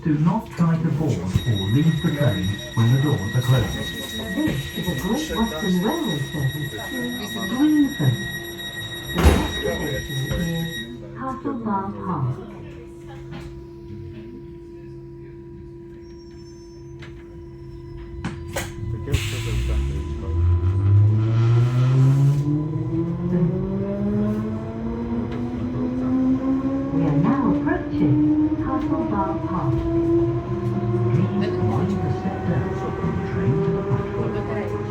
Do not try to board or leave the train when the doors are closing. This is a Great Western Railway service to Greenford. The next station is Castlebar Park. Таке все в центрі чекаю. We are now approaching Castlebar Park. Please mind to step down from the train to the platform.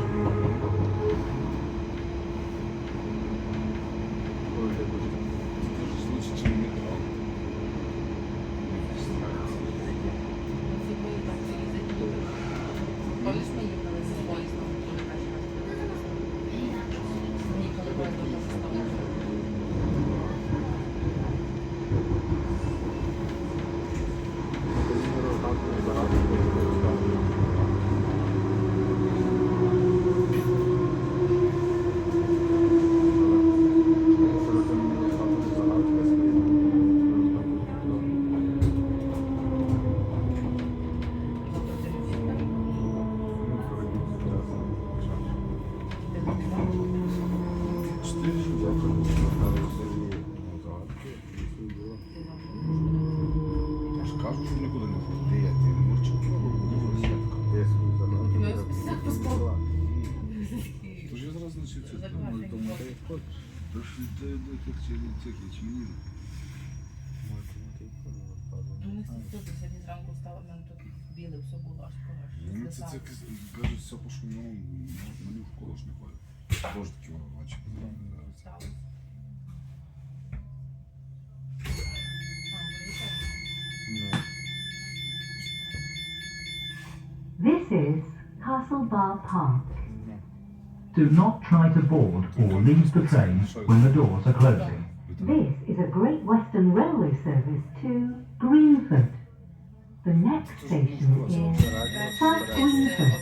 Колись ми їхали з поїздом, коли перший раз були. Їхали поїздом до Христова. Я ж кажу, що нікуди не ходити, я ти мовчу. Тож я зараз значить це думаю, тому тож до цих ячменів. Ну, не тут сьогодні зранку встала, в мене тут біле все було аж Ну, це кажуть, все по шумному, мені в школу ж не ходять. Тож такі очі стало. This is Castlebar Park. Do not try to board or leave the train when the doors are closing. This is a Great Western Railway service to Greenford. The next station is South Greenford.